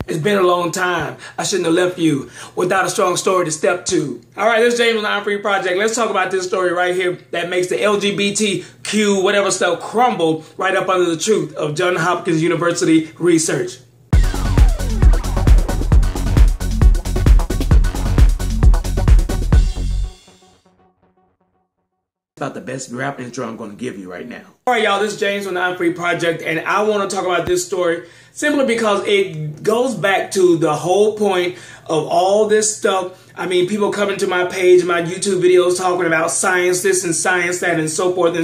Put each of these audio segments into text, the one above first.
It's been a long time. I shouldn't have left you without a strong story to step to. All right, this is James with the I'm Free Project. Let's talk about this story right here that makes the LGBTQ whatever stuff crumble right up under the truth of Johns Hopkins University research. About the best rap intro I'm going to give you right now. All right, y'all, this is James from the I'm Free Project, and I want to talk about this story simply because it goes back to the whole point of all this stuff. I mean, people coming to my page, my YouTube videos talking about science this and science that and so forth,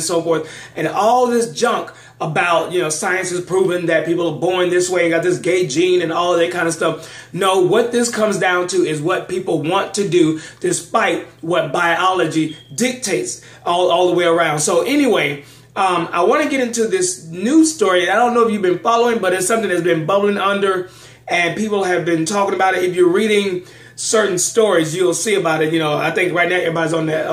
and all this junk about, you know, science has proven that people are born this way and got this gay gene and all that kind of stuff. No, what this comes down to is what people want to do despite what biology dictates all the way around. So anyway, I want to get into this news story. I don't know if you've been following, but it's something that's been bubbling under and people have been talking about it. If you're reading certain stories, you'll see about it. You know, I think right now everybody's on that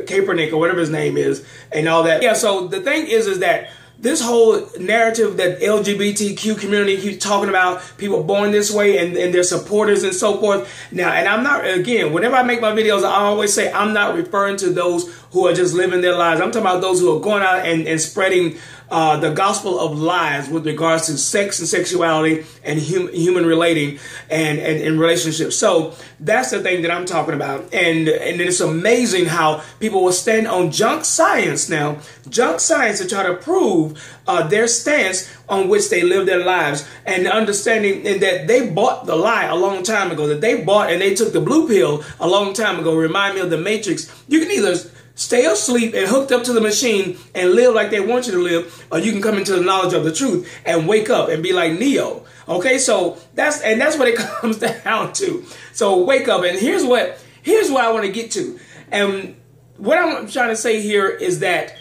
Kaepernick or whatever his name is and all that. Yeah, so the thing is that this whole narrative that LGBTQ community keeps talking about, people born this way and their supporters and so forth. Now, and I'm not, again, whenever I make my videos, I always say I'm not referring to those who are just living their lives. I'm talking about those who are going out and spreading the gospel of lies with regards to sex and sexuality and human relating and relationships. So that's the thing that I'm talking about. And it's amazing how people will stand on junk science now, junk science, to try to prove their stance on which they live their lives, and understanding that they bought the lie a long time ago, that they bought and they took the blue pill a long time ago. Remind me of the Matrix. You can either stay asleep and hooked up to the machine and live like they want you to live, or you can come into the knowledge of the truth and wake up and be like Neo. Okay, so that's what it comes down to. So wake up, and here's what I want to get to. And what I'm trying to say here is that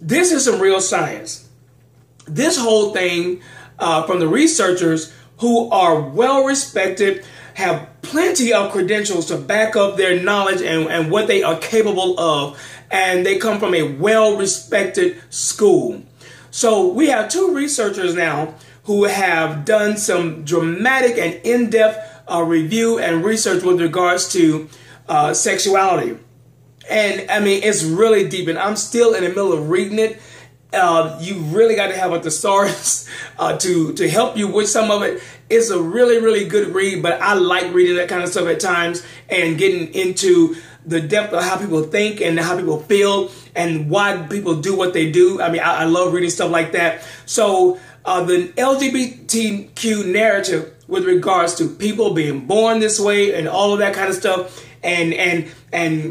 this is some real science. This whole thing from the researchers who are well respected, have plenty of credentials to back up their knowledge and what they are capable of. And they come from a well-respected school. So we have two researchers now who have done some dramatic and in-depth review and research with regards to sexuality. And I mean, it's really deep, and I'm still in the middle of reading it. You really got to have a thesaurus to help you with some of it. It's a really, really good read, but I like reading that kind of stuff at times and getting into the depth of how people think and how people feel and why people do what they do. I mean, I love reading stuff like that. So the LGBTQ narrative with regards to people being born this way and all of that kind of stuff, and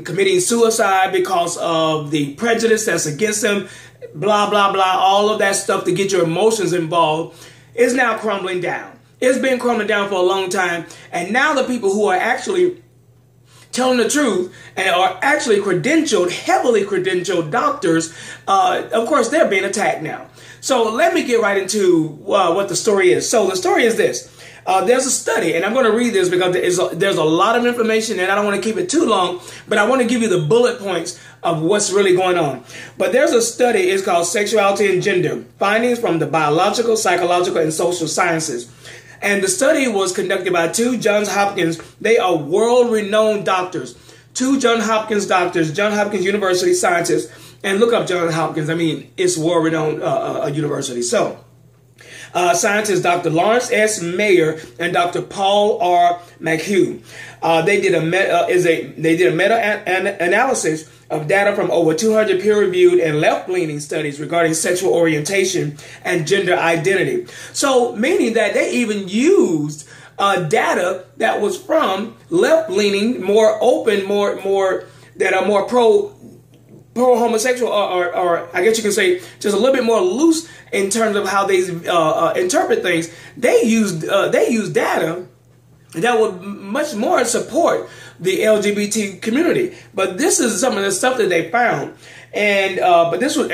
committing suicide because of the prejudice that's against them, blah, blah, blah, all of that stuff to get your emotions involved, is now crumbling down. It's been crumbling down for a long time. And now the people who are actually telling the truth and are actually credentialed, heavily credentialed doctors, of course, they're being attacked now. So let me get right into what the story is. So the story is this. There's a study, and I'm going to read this because there's a lot of information, and I don't want to keep it too long, but I want to give you the bullet points of what's really going on. But there's a study, it's called Sexuality and Gender, Findings from the Biological, Psychological, and Social Sciences. And the study was conducted by two Johns Hopkins. They are world-renowned doctors. Two Johns Hopkins doctors, Johns Hopkins University scientists. And look up Johns Hopkins. I mean, it's world-renowned university. So, scientists Dr. Lawrence S. Mayer and Dr. Paul R. McHugh. They did a meta-analysis of data from over 200 peer-reviewed and left-leaning studies regarding sexual orientation and gender identity. So, meaning that they even used data that was from left-leaning, more open, more that are more pro-homosexual, or I guess you can say just a little bit more loose in terms of how they interpret things. They used data that would much more support the LGBT community. But this is some of the stuff that they found, and this was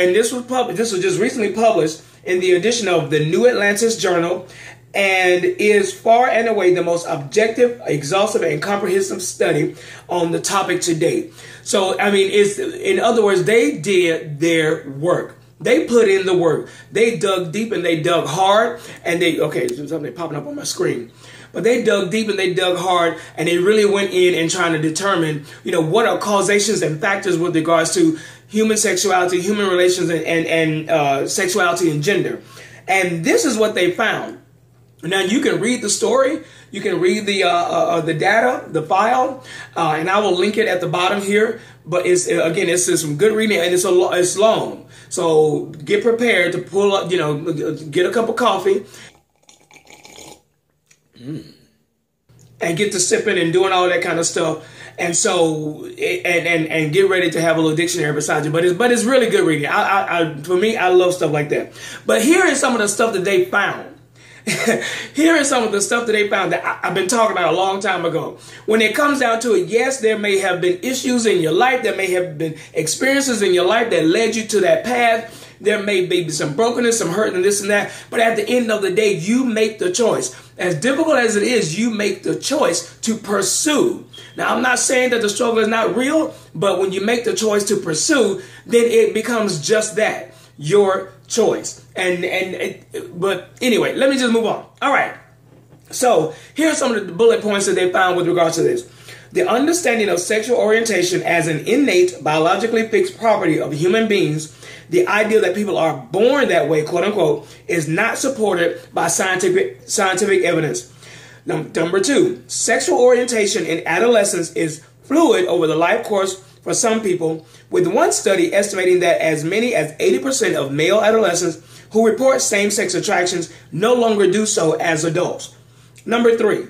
just recently published in the edition of the New Atlantis Journal, and is far and away the most objective, exhaustive, and comprehensive study on the topic to date. So, I mean, in other words, they did their work. They put in the work. They dug deep and they dug hard. And there's something popping up on my screen. But they dug deep and they dug hard, and they really went in and trying to determine, what are causations and factors with regards to human sexuality, human relations, and sexuality and gender. And this is what they found. Now, you can read the story. You can read the data, the file, and I will link it at the bottom here. But it's some good reading, and it's long. So get prepared to pull up, get a cup of coffee. And get to sipping and doing all that kind of stuff, and so and get ready to have a little dictionary beside you. But it's really good reading. For me, I love stuff like that. But here is some of the stuff that they found. Here is some of the stuff that they found that I've been talking about a long time ago. When it comes down to it, yes, there may have been issues in your life. There may have been experiences in your life that led you to that path. There may be some brokenness, some hurt, and this and that. But at the end of the day, you make the choice. As difficult as it is, you make the choice to pursue. Now, I'm not saying that the struggle is not real, but when you make the choice to pursue, then it becomes just that, your choice. But anyway, let me just move on. All right. So here's some of the bullet points that they found with regards to this. The understanding of sexual orientation as an innate, biologically fixed property of human beings, the idea that people are born that way, quote unquote, is not supported by scientific evidence. Number two, sexual orientation in adolescence is fluid over the life course for some people, with one study estimating that as many as 80% of male adolescents who report same-sex attractions no longer do so as adults. Number three,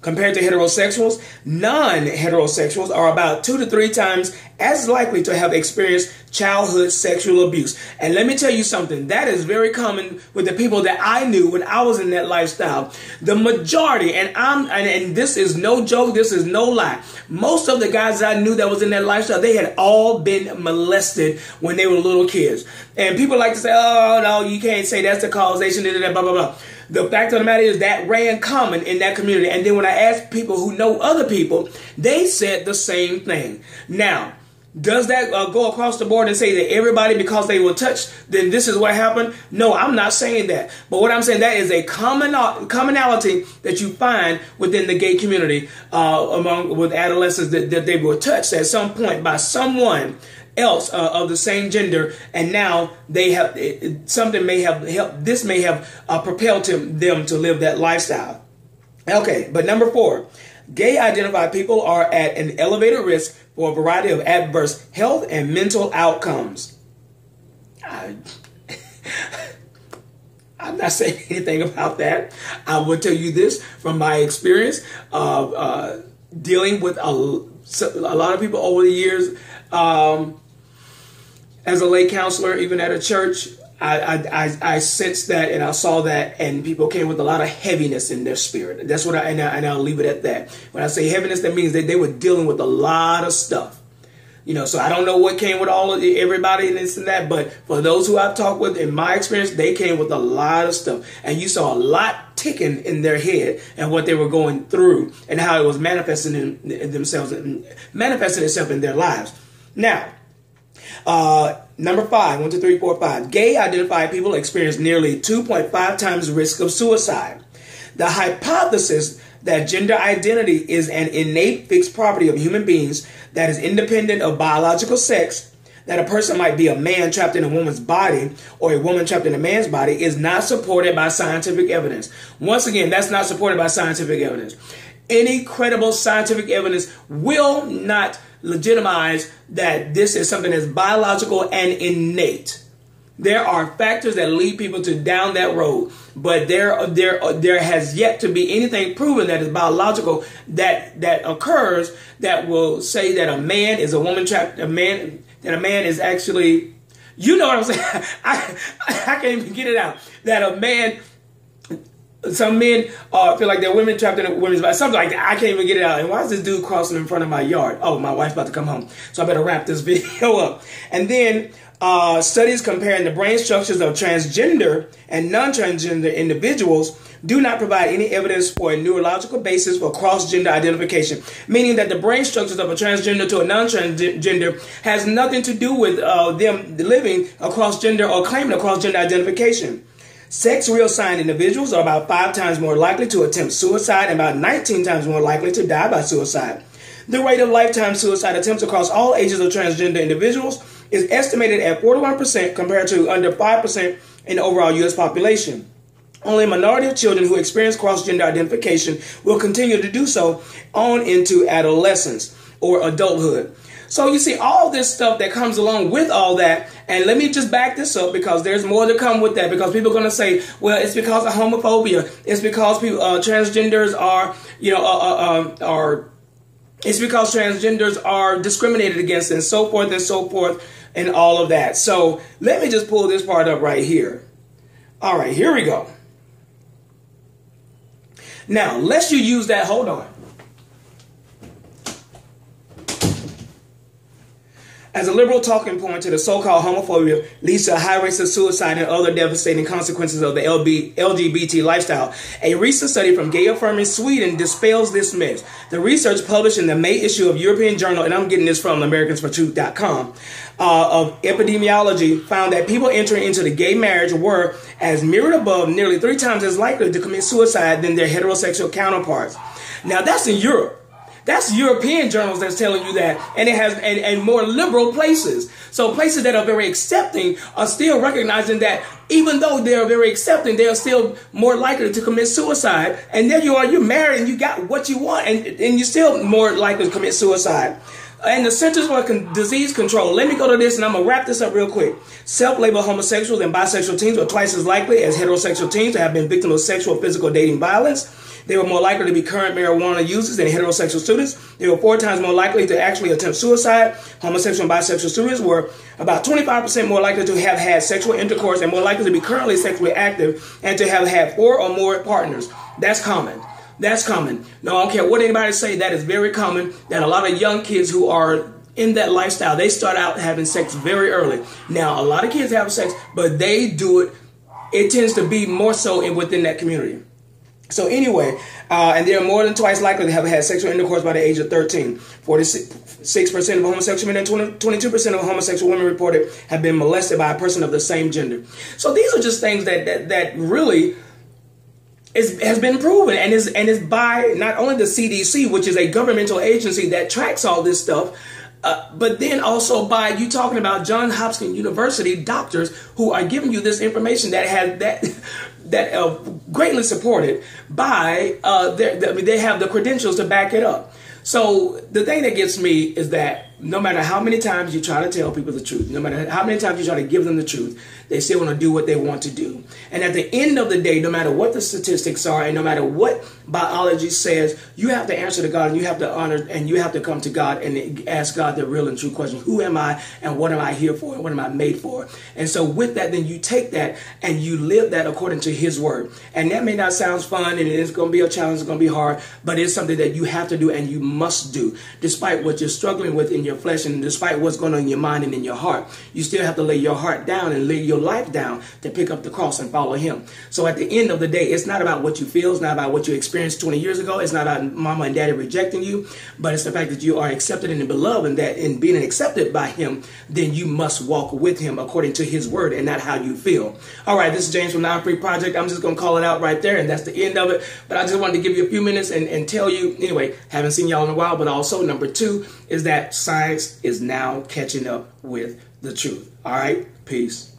compared to heterosexuals, non-heterosexuals are about 2 to 3 times as likely to have experienced childhood sexual abuse. And let me tell you something, that is very common with the people that I knew when I was in that lifestyle. The majority, and this is no joke, this is no lie, most of the guys I knew that was in that lifestyle, they had all been molested when they were little kids. And people like to say, oh, no, you can't say that's the causation, blah, blah, blah. The fact of the matter is that ran common in that community. And then when I asked people who know other people, they said the same thing. Now, does that go across the board and say that everybody, because they were touched, then this is what happened? No, I'm not saying that. But what I'm saying, that is a commonality that you find within the gay community with adolescents that they were touched at some point by someone else of the same gender, and now they have something may have helped. This may have propelled them to live that lifestyle. Okay, but number 4, gay identified people are at an elevated risk for a variety of adverse health and mental outcomes. I'm not saying anything about that. I will tell you this from my experience of dealing with a lot of people over the years. As a lay counselor, even at a church, I sensed that and I saw that, and people came with a lot of heaviness in their spirit. That's what and I'll leave it at that. When I say heaviness, that means that they were dealing with a lot of stuff. So I don't know what came with everybody and this and that, but for those who I've talked with, in my experience, they came with a lot of stuff. And you saw a lot ticking in their head and what they were going through and how it was manifesting in themselves and manifesting itself in their lives. Now, number 5, 1, 2, 3, 4, 5. Gay identified people experience nearly 2.5 times risk of suicide. The hypothesis that gender identity is an innate fixed property of human beings that is independent of biological sex, that a person might be a man trapped in a woman's body or a woman trapped in a man's body, is not supported by scientific evidence. Once again, that's not supported by scientific evidence. Any credible scientific evidence will not legitimize that this is something that's biological and innate. There are factors that lead people to down that road, but there has yet to be anything proven that is biological that occurs that will say that a man is a woman trapped, that a man is actually, you know what I'm saying? I can't even get it out. That a man, some men feel like they're women trapped in a women's body, something like that. I can't even get it out. And why is this dude crossing in front of my yard? Oh, my wife's about to come home, so I better wrap this video up. And then Studies comparing the brain structures of transgender and non-transgender individuals do not provide any evidence for a neurological basis for cross-gender identification, meaning that the brain structures of a transgender to a non-transgender has nothing to do with them living a cross-gender or claiming a cross-gender identification. Sex reassigned individuals are about 5 times more likely to attempt suicide and about 19 times more likely to die by suicide. The rate of lifetime suicide attempts across all ages of transgender individuals is estimated at 41% compared to under 5% in the overall U.S. population. Only a minority of children who experience cross-gender identification will continue to do so on into adolescence or adulthood. So you see all this stuff that comes along with all that, and let me just back this up because there's more to come with that, because people are going to say, well, it's because of homophobia, it's because people, transgenders are, it's because transgenders are discriminated against and so forth and all of that. So let me just pull this part up right here. All right, here we go. Now, lest you use that, hold on. As a liberal talking point to the so-called homophobia leads to a high rates of suicide and other devastating consequences of the LGBT lifestyle, a recent study from Gay Affirming Sweden dispels this myth. The research published in the May issue of European Journal, and I'm getting this from AmericansForTruth.com, of epidemiology, found that people entering into the gay marriage were, as mirrored above, nearly 3 times as likely to commit suicide than their heterosexual counterparts. Now that's in Europe. That's European journals that's telling you that, and it has and more liberal places. So places that are very accepting are still recognizing that even though they are very accepting, they are still more likely to commit suicide. And there you are, you're married and you got what you want, and you're still more likely to commit suicide. And the Centers for Disease Control, let me go to this and I'm going to wrap this up real quick. Self-labeled homosexuals and bisexual teens were twice as likely as heterosexual teens to have been victims of sexual or physical dating violence. They were more likely to be current marijuana users than heterosexual students. They were 4 times more likely to actually attempt suicide. Homosexual and bisexual students were about 25% more likely to have had sexual intercourse and more likely to be currently sexually active and to have had 4 or more partners. That's common. That's common. No, I don't care what anybody say. That is very common. That a lot of young kids who are in that lifestyle, they start out having sex very early. Now, a lot of kids have sex, but they do it. It tends to be more so within that community. So anyway, and they are more than twice likely to have had sexual intercourse by the age of 13. 46% of homosexual men and 22% of homosexual women reported have been molested by a person of the same gender. So these are just things that really has been proven and is by not only the CDC, which is a governmental agency that tracks all this stuff, but then also by you talking about Johns Hopkins University doctors who are giving you this information that has that greatly supported by they have the credentials to back it up. So the thing that gets me is that no matter how many times you try to tell people the truth, no matter how many times you try to give them the truth, they still want to do what they want to do. And at the end of the day, no matter what the statistics are and no matter what biology says, you have to answer to God and you have to honor and you have to come to God and ask God the real and true question. Who am I and what am I here for and what am I made for? And so with that, then you take that and you live that according to His word. And that may not sound fun and it's going to be a challenge, it's going to be hard, but it's something that you have to do and you must do. Despite what you're struggling with in your flesh and despite what's going on in your mind and in your heart, you still have to lay your heart down and lay your life down to pick up the cross and follow Him. So at the end of the day, it's not about what you feel, it's not about what you experienced 20 years ago, it's not about mama and daddy rejecting you, but it's the fact that you are accepted and beloved, and that in being accepted by Him, then you must walk with Him according to His word and not how you feel. All right, this is James from the I'm Free Project. I'm just going to call it out right there, and that's the end of it. But I just wanted to give you a few minutes and tell you, anyway, haven't seen y'all in a while, but also number 2 is that science is now catching up with the truth. All right, peace.